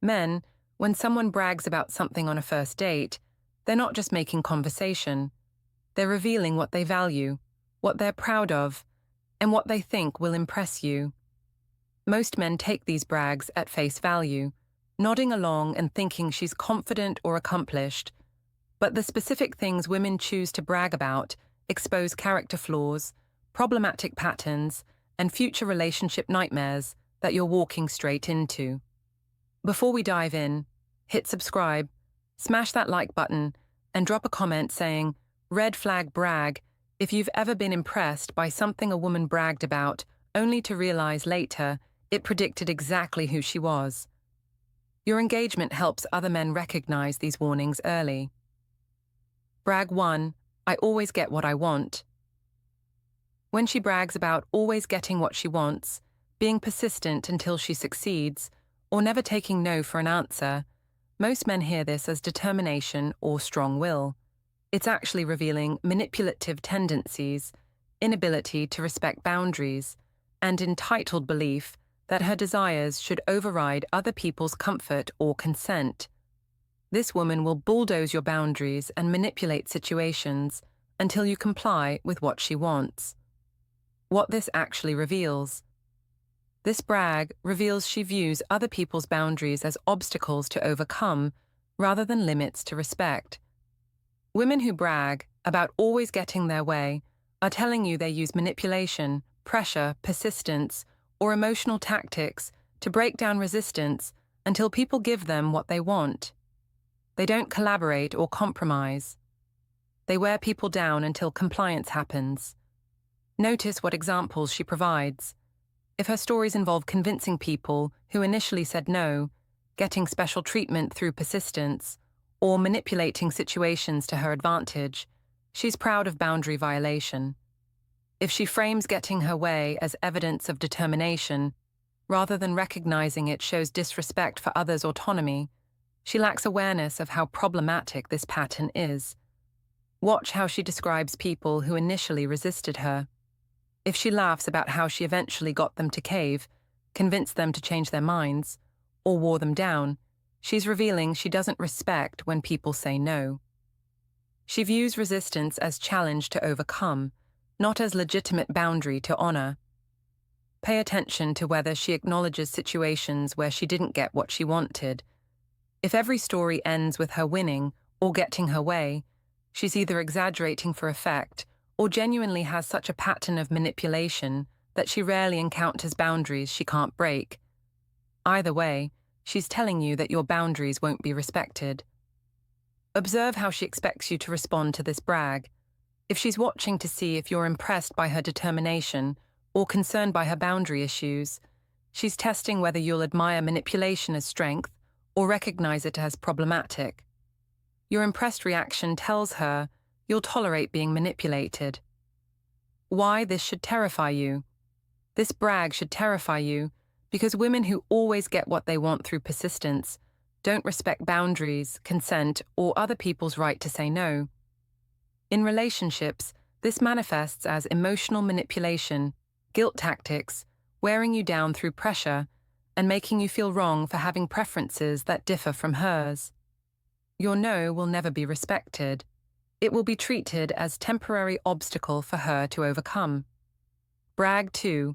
Men, when someone brags about something on a first date, they're not just making conversation. They're revealing what they value, what they're proud of, and what they think will impress you. Most men take these brags at face value, nodding along and thinking she's confident or accomplished. But the specific things women choose to brag about expose character flaws, problematic patterns, and future relationship nightmares that you're walking straight into. Before we dive in, hit subscribe, smash that like button, and drop a comment saying, "Red flag brag," if you've ever been impressed by something a woman bragged about, only to realize later it predicted exactly who she was. Your engagement helps other men recognize these warnings early. Brag 1, I always get what I want. When she brags about always getting what she wants, being persistent until she succeeds, or never taking no for an answer, most men hear this as determination or strong will. It's actually revealing manipulative tendencies, inability to respect boundaries, and entitled belief that her desires should override other people's comfort or consent. This woman will bulldoze your boundaries and manipulate situations until you comply with what she wants. What this actually reveals. This brag reveals she views other people's boundaries as obstacles to overcome rather than limits to respect. Women who brag about always getting their way are telling you they use manipulation, pressure, persistence, or emotional tactics to break down resistance until people give them what they want. They don't collaborate or compromise. They wear people down until compliance happens. Notice what examples she provides. If her stories involve convincing people who initially said no, getting special treatment through persistence, or manipulating situations to her advantage, she's proud of boundary violation. If she frames getting her way as evidence of determination, rather than recognizing it shows disrespect for others' autonomy, she lacks awareness of how problematic this pattern is. Watch how she describes people who initially resisted her. If she laughs about how she eventually got them to cave, convinced them to change their minds, or wore them down, she's revealing she doesn't respect when people say no. She views resistance as challenge to overcome, not as legitimate boundary to honor. Pay attention to whether she acknowledges situations where she didn't get what she wanted. If every story ends with her winning or getting her way, she's either exaggerating for effect or genuinely has such a pattern of manipulation that she rarely encounters boundaries she can't break. Either way, she's telling you that your boundaries won't be respected. Observe how she expects you to respond to this brag. If she's watching to see if you're impressed by her determination or concerned by her boundary issues, she's testing whether you'll admire manipulation as strength or recognize it as problematic. Your impressed reaction tells her you'll tolerate being manipulated. Why this should terrify you? This brag should terrify you because women who always get what they want through persistence don't respect boundaries, consent, or other people's right to say no. In relationships, this manifests as emotional manipulation, guilt tactics, wearing you down through pressure, and making you feel wrong for having preferences that differ from hers. Your no will never be respected. It will be treated as temporary obstacle for her to overcome. Brag 2.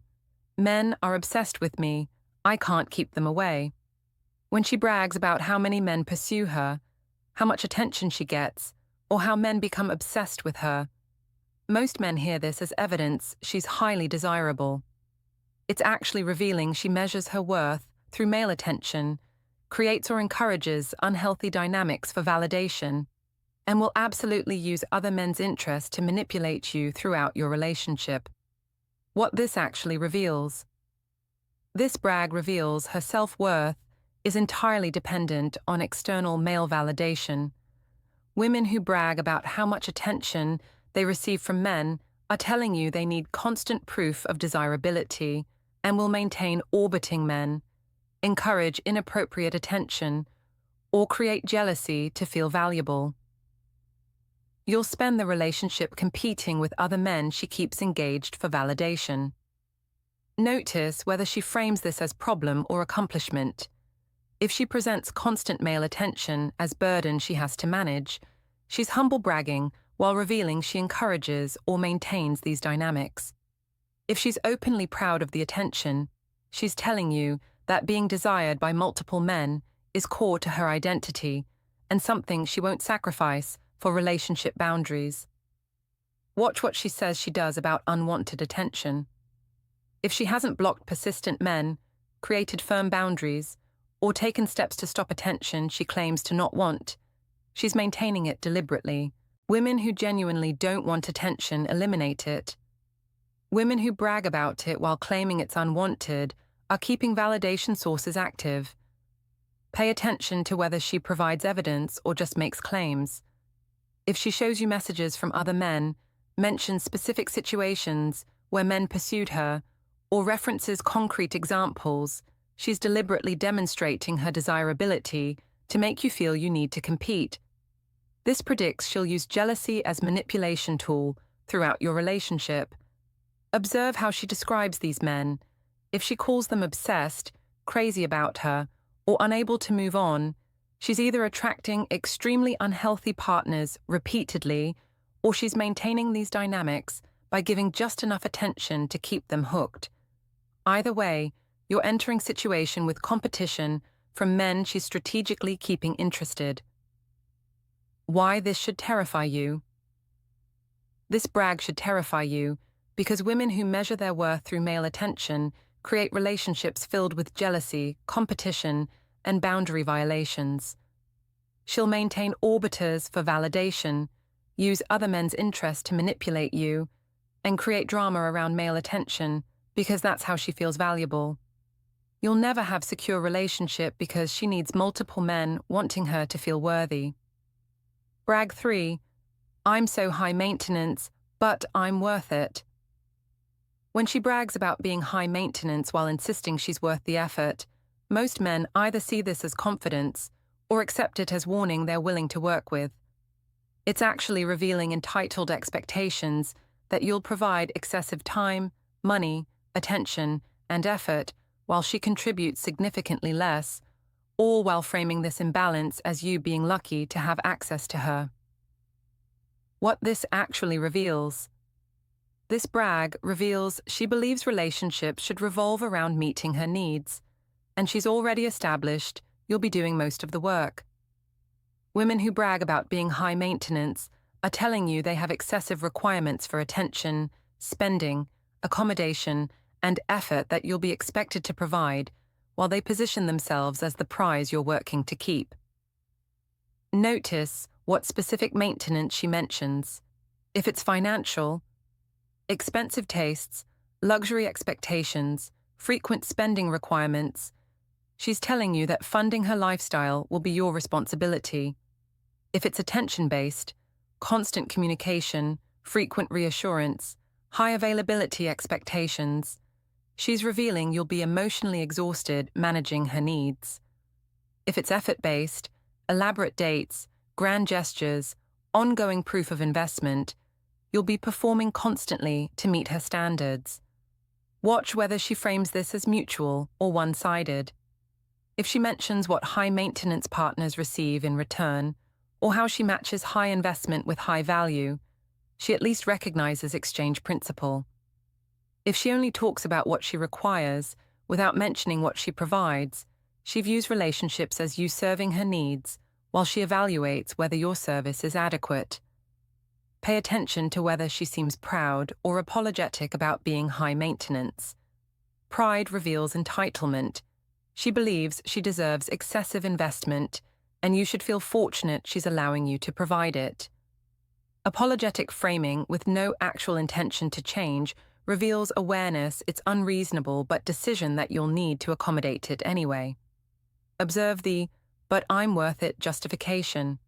Men are obsessed with me. I can't keep them away. When she brags about how many men pursue her, how much attention she gets, or how men become obsessed with her, most men hear this as evidence she's highly desirable. It's actually revealing she measures her worth through male attention, creates or encourages unhealthy dynamics for validation, and will absolutely use other men's interest to manipulate you throughout your relationship. What this actually reveals. This brag reveals her self-worth is entirely dependent on external male validation. Women who brag about how much attention they receive from men are telling you they need constant proof of desirability and will maintain orbiting men, encourage inappropriate attention, or create jealousy to feel valuable. You'll spend the relationship competing with other men she keeps engaged for validation. Notice whether she frames this as problem or accomplishment. If she presents constant male attention as burden she has to manage, she's humble bragging while revealing she encourages or maintains these dynamics. If she's openly proud of the attention, she's telling you that being desired by multiple men is core to her identity and something she won't sacrifice for relationship boundaries. Watch what she says she does about unwanted attention. If she hasn't blocked persistent men, created firm boundaries, or taken steps to stop attention she claims to not want, she's maintaining it deliberately. Women who genuinely don't want attention eliminate it. Women who brag about it while claiming it's unwanted are keeping validation sources active. Pay attention to whether she provides evidence or just makes claims. If she shows you messages from other men, mentions specific situations where men pursued her, or references concrete examples, she's deliberately demonstrating her desirability to make you feel you need to compete. This predicts she'll use jealousy as manipulation tool throughout your relationship. Observe how she describes these men. If she calls them obsessed, crazy about her, or unable to move on, she's either attracting extremely unhealthy partners repeatedly, or she's maintaining these dynamics by giving just enough attention to keep them hooked. Either way, you're entering situation with competition from men she's strategically keeping interested. Why this should terrify you? This brag should terrify you because women who measure their worth through male attention create relationships filled with jealousy, competition, and boundary violations. She'll maintain orbiters for validation, use other men's interest to manipulate you, and create drama around male attention because that's how she feels valuable. You'll never have secure relationship because she needs multiple men wanting her to feel worthy. Brag 3. I'm so high maintenance, but I'm worth it. When she brags about being high maintenance while insisting she's worth the effort, most men either see this as confidence or accept it as warning they're willing to work with. It's actually revealing entitled expectations that you'll provide excessive time, money, attention, and effort while she contributes significantly less, all while framing this imbalance as you being lucky to have access to her. What this actually reveals. This brag reveals she believes relationships should revolve around meeting her needs, and she's already established you'll be doing most of the work. Women who brag about being high maintenance are telling you they have excessive requirements for attention, spending, accommodation, and effort that you'll be expected to provide, while they position themselves as the prize you're working to keep. Notice what specific maintenance she mentions. If it's financial, expensive tastes, luxury expectations, frequent spending requirements, she's telling you that funding her lifestyle will be your responsibility. If it's attention-based, constant communication, frequent reassurance, high availability expectations, she's revealing you'll be emotionally exhausted managing her needs. If it's effort-based, elaborate dates, grand gestures, ongoing proof of investment, you'll be performing constantly to meet her standards. Watch whether she frames this as mutual or one-sided. If she mentions what high-maintenance partners receive in return, or how she matches high investment with high value, she at least recognizes exchange principle. If she only talks about what she requires without mentioning what she provides, she views relationships as you serving her needs while she evaluates whether your service is adequate. Pay attention to whether she seems proud or apologetic about being high maintenance. Pride reveals entitlement. She believes she deserves excessive investment, and you should feel fortunate she's allowing you to provide it. Apologetic framing with no actual intention to change reveals awareness it's unreasonable but decision that you'll need to accommodate it anyway. Observe the "but I'm worth it" justification.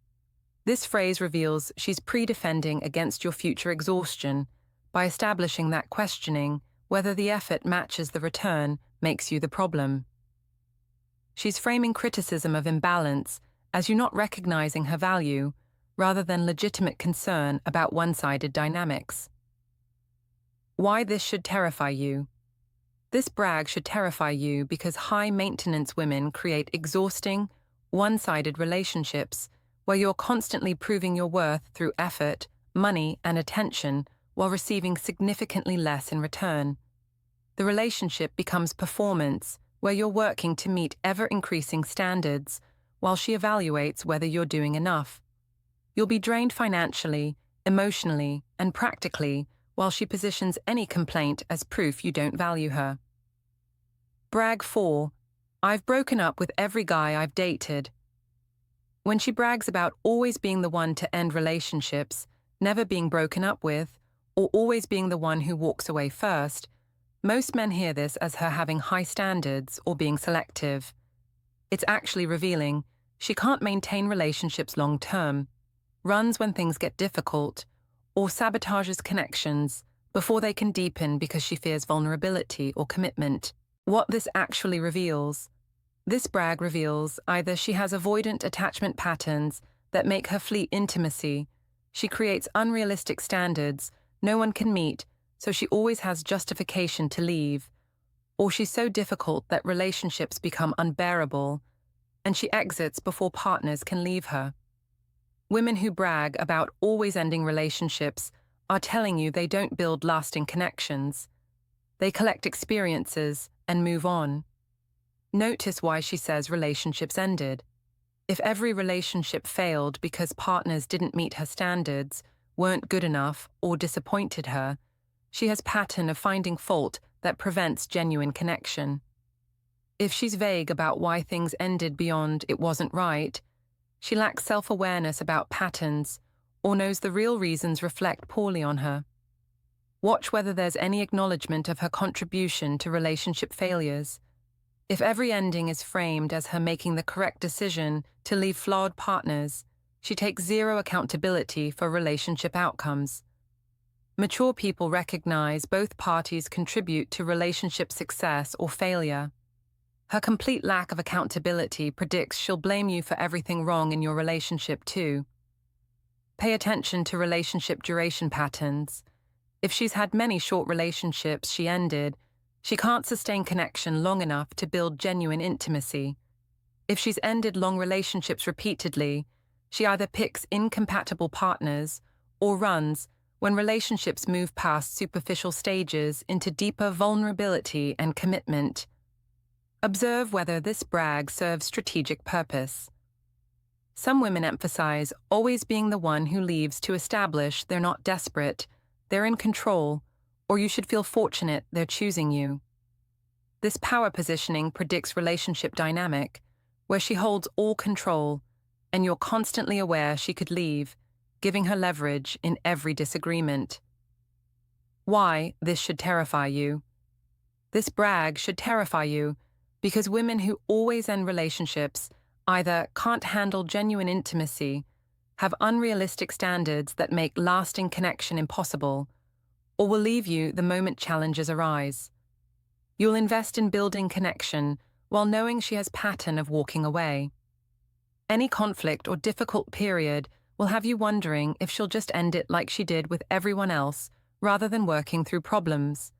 This phrase reveals she's pre-defending against your future exhaustion by establishing that questioning whether the effort matches the return makes you the problem. She's framing criticism of imbalance as you not recognizing her value rather than legitimate concern about one-sided dynamics. Why this should terrify you. This brag should terrify you because high-maintenance women create exhausting, one-sided relationships where you're constantly proving your worth through effort, money, and attention while receiving significantly less in return. The relationship becomes performance, where you're working to meet ever-increasing standards while she evaluates whether you're doing enough. You'll be drained financially, emotionally, and practically while she positions any complaint as proof you don't value her. Brag 4. I've broken up with every guy I've dated. When she brags about always being the one to end relationships, never being broken up with, or always being the one who walks away first, most men hear this as her having high standards or being selective. It's actually revealing she can't maintain relationships long term, runs when things get difficult, or sabotages connections before they can deepen because she fears vulnerability or commitment. What this actually reveals: this brag reveals either she has avoidant attachment patterns that make her flee intimacy, she creates unrealistic standards no one can meet, so she always has justification to leave, or she's so difficult that relationships become unbearable, and she exits before partners can leave her. Women who brag about always ending relationships are telling you they don't build lasting connections. They collect experiences and move on. Notice why she says relationships ended. If every relationship failed because partners didn't meet her standards, weren't good enough, or disappointed her, she has a pattern of finding fault that prevents genuine connection. If she's vague about why things ended beyond "it wasn't right," she lacks self-awareness about patterns or knows the real reasons reflect poorly on her. Watch whether there's any acknowledgement of her contribution to relationship failures. If every ending is framed as her making the correct decision to leave flawed partners, she takes zero accountability for relationship outcomes. Mature people recognize both parties contribute to relationship success or failure. Her complete lack of accountability predicts she'll blame you for everything wrong in your relationship too. Pay attention to relationship duration patterns. If she's had many short relationships she ended, she can't sustain connection long enough to build genuine intimacy. If she's ended long relationships repeatedly, she either picks incompatible partners or runs when relationships move past superficial stages into deeper vulnerability and commitment. Observe whether this brag serves strategic purpose. Some women emphasize always being the one who leaves to establish they're not desperate, they're in control, or you should feel fortunate they're choosing you. This power positioning predicts relationship dynamic, where she holds all control, and you're constantly aware she could leave, giving her leverage in every disagreement. Why this should terrify you? This brag should terrify you because women who always end relationships either can't handle genuine intimacy, have unrealistic standards that make lasting connection impossible, or will leave you the moment challenges arise. You'll invest in building connection while knowing she has a pattern of walking away. Any conflict or difficult period will have you wondering if she'll just end it like she did with everyone else rather than working through problems.